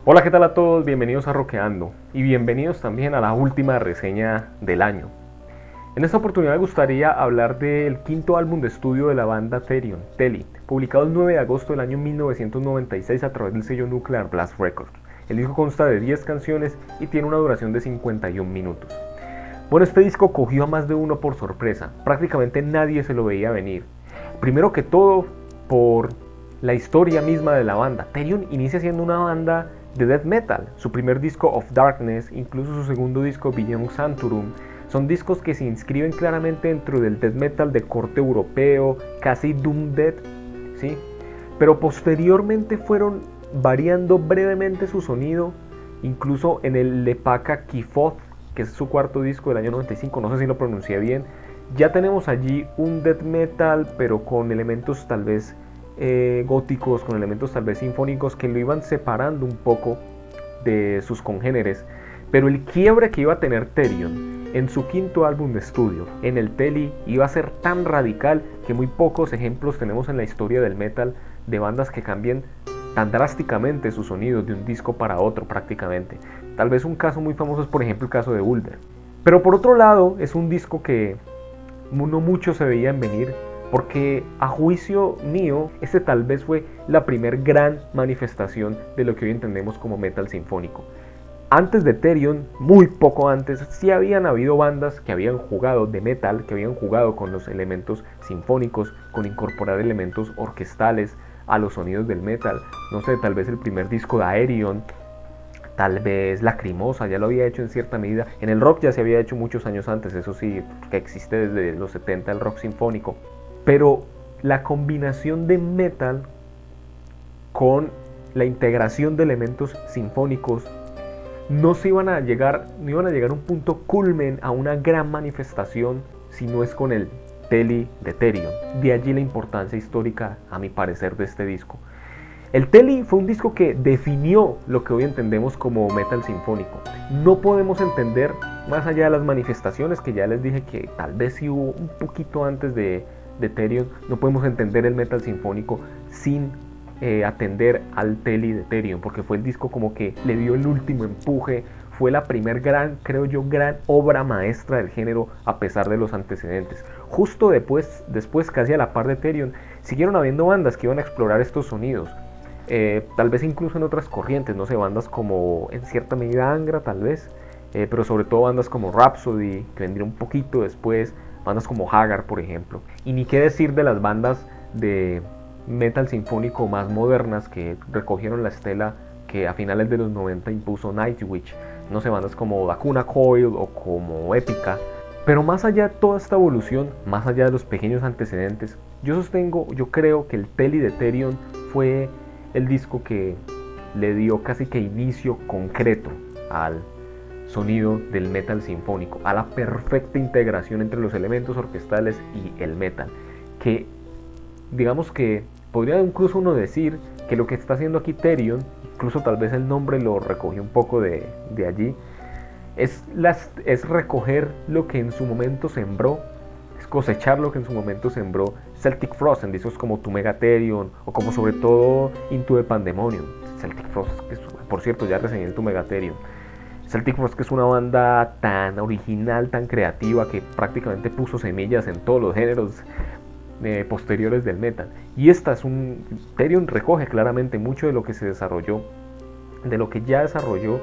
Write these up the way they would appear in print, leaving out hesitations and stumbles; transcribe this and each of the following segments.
Hola, ¿qué tal a todos? Bienvenidos a Rockeando y bienvenidos también a la última reseña del año. En esta oportunidad me gustaría hablar del quinto álbum de estudio de la banda Therion, Telly, publicado el 9 de agosto del año 1996 a través del sello Nuclear Blast Records. El disco consta de 10 canciones y tiene una duración de 51 minutos. Bueno, este disco cogió a más de uno por sorpresa, prácticamente nadie se lo veía venir. Primero que todo, por la historia misma de la banda. Therion inicia siendo una banda de death metal. Su primer disco Of Darkness, incluso su segundo disco Beyond Sanctorum, son discos que se inscriben claramente dentro del death metal de corte europeo, casi doom death, ¿sí? Pero posteriormente fueron variando brevemente su sonido, incluso en el Lepaka Kifoth, que es su cuarto disco del año 95, no sé si lo pronuncié bien. Ya tenemos allí un death metal, pero con elementos tal vez góticos, con elementos tal vez sinfónicos que lo iban separando un poco de sus congéneres. Pero el quiebre que iba a tener Therion en su quinto álbum de estudio, en el Telly, iba a ser tan radical que muy pocos ejemplos tenemos en la historia del metal de bandas que cambien tan drásticamente su sonido de un disco para otro prácticamente. Tal vez un caso muy famoso es por ejemplo el caso de Ulver. Pero por otro lado es un disco que no muchos se veían venir, porque a juicio mío, este tal vez fue la primer gran manifestación de lo que hoy entendemos como metal sinfónico. Antes de Therion, muy poco antes, sí habían habido bandas que habían jugado de metal, que habían jugado con los elementos sinfónicos, con incorporar elementos orquestales a los sonidos del metal. No sé, tal vez el primer disco de Aerion, tal vez Lacrimosa ya lo había hecho en cierta medida. En el rock ya se había hecho muchos años antes, eso sí, que existe desde los 70 el rock sinfónico. Pero la combinación de metal con la integración de elementos sinfónicos no iban a llegar a un punto culmen, a una gran manifestación, si no es con el Telly de Therion. De allí la importancia histórica, a mi parecer, de este disco. El Telly fue un disco que definió lo que hoy entendemos como metal sinfónico. No podemos entender, más allá de las manifestaciones que ya les dije que tal vez sí hubo un poquito antes de Therion, no podemos entender el metal sinfónico sin atender al Telly de Therion, porque fue el disco como que le dio el último empuje, fue la primer gran, creo yo, gran obra maestra del género a pesar de los antecedentes. Justo después casi a la par de Therion, siguieron habiendo bandas que iban a explorar estos sonidos. Tal vez incluso en otras corrientes, no sé, bandas como en cierta medida Angra tal vez, pero sobre todo bandas como Rhapsody, que vendría un poquito después, bandas como Haggard por ejemplo, y ni qué decir de las bandas de metal sinfónico más modernas que recogieron la estela que a finales de los 90 impuso Nightwish, no sé, bandas como Lacuna Coil o como Epica. Pero más allá de toda esta evolución, más allá de los pequeños antecedentes, yo creo que el Telly de Therion fue el disco que le dio casi que inicio concreto al sonido del metal sinfónico, a la perfecta integración entre los elementos orquestales y el metal, que digamos que podría incluso uno decir que lo que está haciendo aquí Therion, incluso tal vez el nombre lo recogió un poco de allí, es recoger lo que en su momento sembró, es cosechar lo que en su momento sembró Celtic Frost en discos como To Megatherion o como sobre todo Into the Pandemonium. Celtic Frost, que por cierto ya reseñé el To Megatherion. Celtic Frost, que es una banda tan original, tan creativa, que prácticamente puso semillas en todos los géneros posteriores del metal. Y Therion recoge claramente mucho de lo que se desarrolló, de lo que ya desarrolló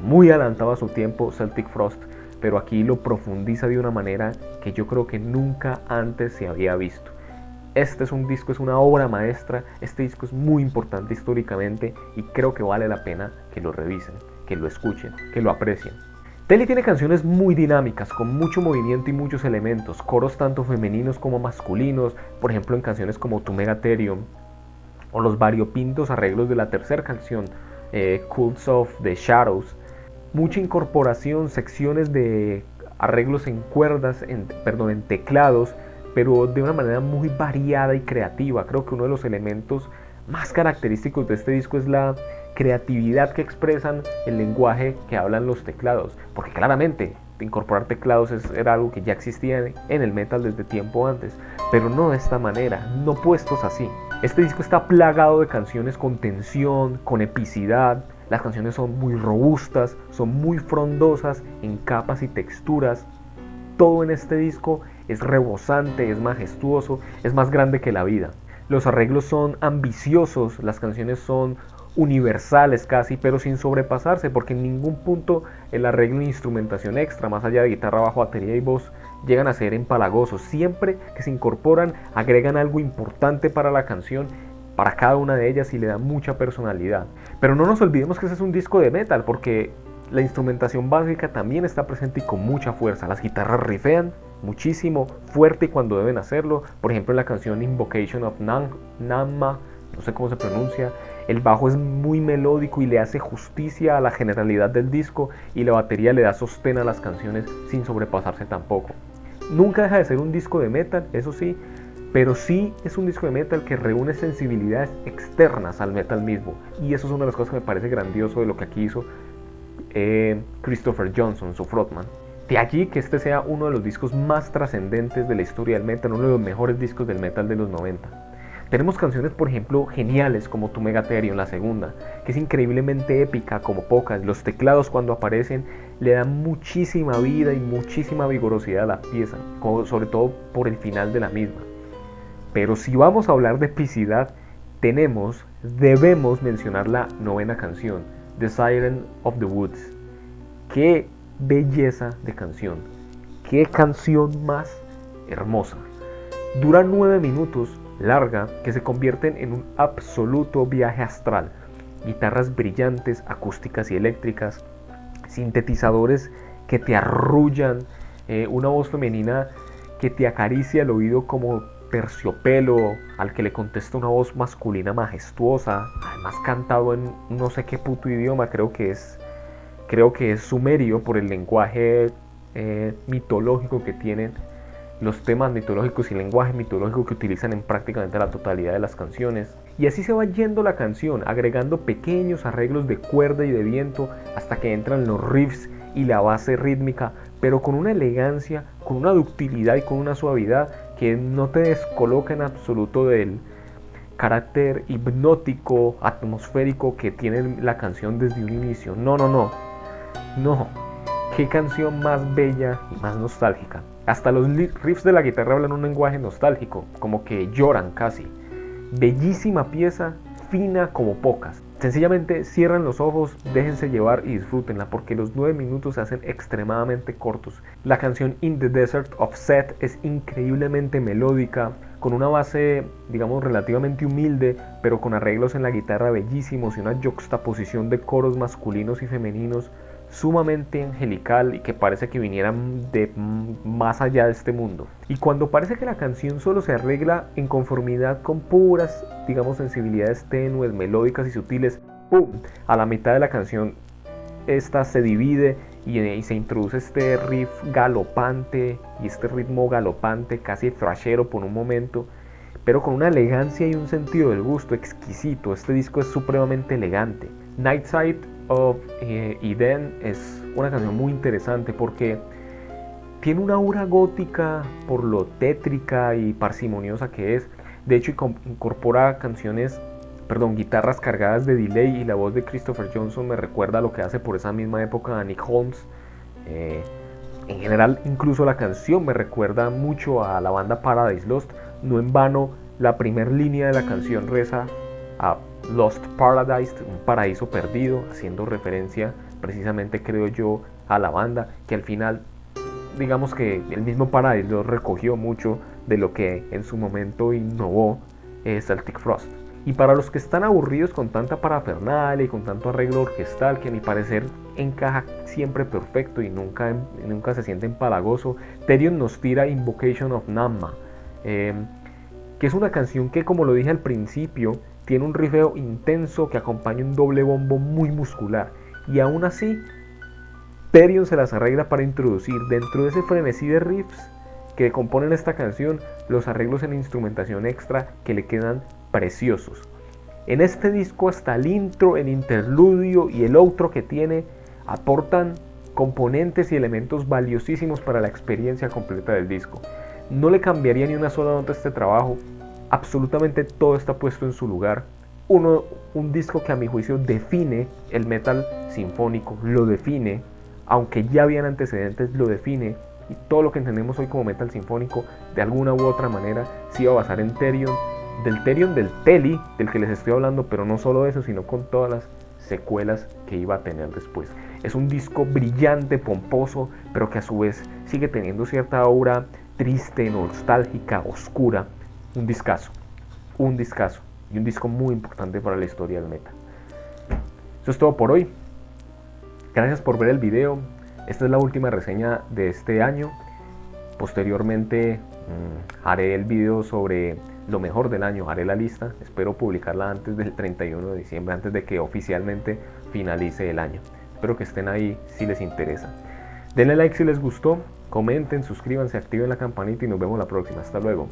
muy adelantado a su tiempo Celtic Frost, pero aquí lo profundiza de una manera que yo creo que nunca antes se había visto. Este es un disco, es una obra maestra, este disco es muy importante históricamente y creo que vale la pena que lo revisen, que lo escuchen, que lo aprecien. Telly tiene canciones muy dinámicas, con mucho movimiento y muchos elementos, coros tanto femeninos como masculinos, por ejemplo en canciones como To Megatherion, o los variopintos arreglos de la tercera canción, Cults of the Shadows. Mucha incorporación, secciones de arreglos en cuerdas, en teclados, pero de una manera muy variada y creativa. Creo que uno de los elementos más característicos de este disco es la creatividad que expresan el lenguaje que hablan los teclados, porque claramente incorporar teclados era algo que ya existía en el metal desde tiempo antes, pero no de esta manera, no puestos así. Este disco está plagado de canciones con tensión, con epicidad, Las canciones son muy robustas, son muy frondosas en capas y texturas. Todo en este disco es rebosante, es majestuoso, es más grande que la vida. Los arreglos son ambiciosos, las canciones son universales casi, pero sin sobrepasarse, porque en ningún punto el arreglo e instrumentación extra, más allá de guitarra, bajo, batería y voz, llegan a ser empalagosos. Siempre que se incorporan, agregan algo importante para la canción, para cada una de ellas, y le dan mucha personalidad. Pero no nos olvidemos que ese es un disco de metal, porque la instrumentación básica también está presente y con mucha fuerza. Las guitarras riffean muchísimo, fuerte cuando deben hacerlo. Por ejemplo, en la canción Invocation of Namma, no sé cómo se pronuncia, el bajo es muy melódico y le hace justicia a la generalidad del disco, y la batería le da sostén a las canciones sin sobrepasarse tampoco. Nunca deja de ser un disco de metal, eso sí, pero sí es un disco de metal que reúne sensibilidades externas al metal mismo, y eso es una de las cosas que me parece grandioso de lo que aquí hizo Christopher Johnson, su frontman. De allí que este sea uno de los discos más trascendentes de la historia del metal, uno de los mejores discos del metal de los 90. Tenemos canciones, por ejemplo, geniales como Tu Megatherion, la segunda, que es increíblemente épica como pocas. Los teclados cuando aparecen le dan muchísima vida y muchísima vigorosidad a la pieza, sobre todo por el final de la misma. Pero si vamos a hablar de epicidad, debemos mencionar la novena canción, The Siren of the Woods. ¡Qué belleza de canción! ¡Qué canción más hermosa! Dura 9 minutos, larga, que se convierten en un absoluto viaje astral. Guitarras brillantes, acústicas y eléctricas, sintetizadores que te arrullan, una voz femenina que te acaricia el oído como terciopelo, al que le contesta una voz masculina majestuosa, además cantado en no sé qué puto idioma, creo que es sumerio por el lenguaje mitológico que tienen, los temas mitológicos y el lenguaje mitológico que utilizan en prácticamente la totalidad de las canciones. Y así se va yendo la canción, agregando pequeños arreglos de cuerda y de viento hasta que entran los riffs y la base rítmica, pero con una elegancia, con una ductilidad y con una suavidad que no te descoloca en absoluto del carácter hipnótico, atmosférico que tiene la canción desde un inicio. No, qué canción más bella y más nostálgica. Hasta los riffs de la guitarra hablan un lenguaje nostálgico, como que lloran casi. Bellísima pieza, fina como pocas. Sencillamente cierran los ojos, déjense llevar y disfrútenla, porque los 9 minutos se hacen extremadamente cortos. La canción In the Desert of Set es increíblemente melódica, con una base, digamos, relativamente humilde, pero con arreglos en la guitarra bellísimos y una juxtaposición de coros masculinos y femeninos sumamente angelical y que parece que vinieran de más allá de este mundo. Y cuando parece que la canción solo se arregla en conformidad con puras, digamos, sensibilidades tenues, melódicas y sutiles, ¡pum!, a la mitad de la canción esta se divide y se introduce este riff galopante y este ritmo galopante, casi thrashero por un momento, pero con una elegancia y un sentido del gusto exquisito. Este disco es supremamente elegante. Nightside of Eden es una canción muy interesante porque tiene una aura gótica por lo tétrica y parsimoniosa que es. De hecho, incorpora guitarras cargadas de delay, y la voz de Christopher Johnson me recuerda a lo que hace por esa misma época a Nick Holmes. En general, incluso la canción me recuerda mucho a la banda Paradise Lost. No en vano, la primera línea de la canción reza a Lost Paradise, un paraíso perdido, haciendo referencia precisamente, creo yo, a la banda, que al final, digamos que el mismo Paradise Lost recogió mucho de lo que en su momento innovó Celtic Frost. Y para los que están aburridos con tanta parafernalia y con tanto arreglo orquestal, que a mi parecer encaja siempre perfecto y nunca se siente empalagoso, Therion nos tira Invocation of Namma, que es una canción que, como lo dije al principio, tiene un riffeo intenso que acompaña un doble bombo muy muscular, y aún así Therion se las arregla para introducir dentro de ese frenesí de riffs que componen esta canción los arreglos en instrumentación extra que le quedan preciosos. En este disco hasta el intro, el interludio y el outro que tiene aportan componentes y elementos valiosísimos para la experiencia completa del disco. No le cambiaría ni una sola nota a este trabajo, absolutamente todo está puesto en su lugar un disco que a mi juicio define el metal sinfónico, lo define, aunque ya habían antecedentes, lo define, y todo lo que entendemos hoy como metal sinfónico, de alguna u otra manera, se iba a basar en Therion, del Teli, del que les estoy hablando, pero no solo eso, sino con todas las secuelas que iba a tener después. Es un disco brillante, pomposo, pero que a su vez sigue teniendo cierta aura triste, nostálgica, oscura. Un discazo y un disco muy importante para la historia del metal. Eso es todo por hoy. Gracias por ver el video. Esta es la última reseña de este año. Posteriormente haré el video sobre lo mejor del año, haré la lista. Espero publicarla antes del 31 de diciembre, antes de que oficialmente finalice el año. Espero que estén ahí si les interesa. Denle like si les gustó, comenten, suscríbanse, activen la campanita y nos vemos la próxima. Hasta luego.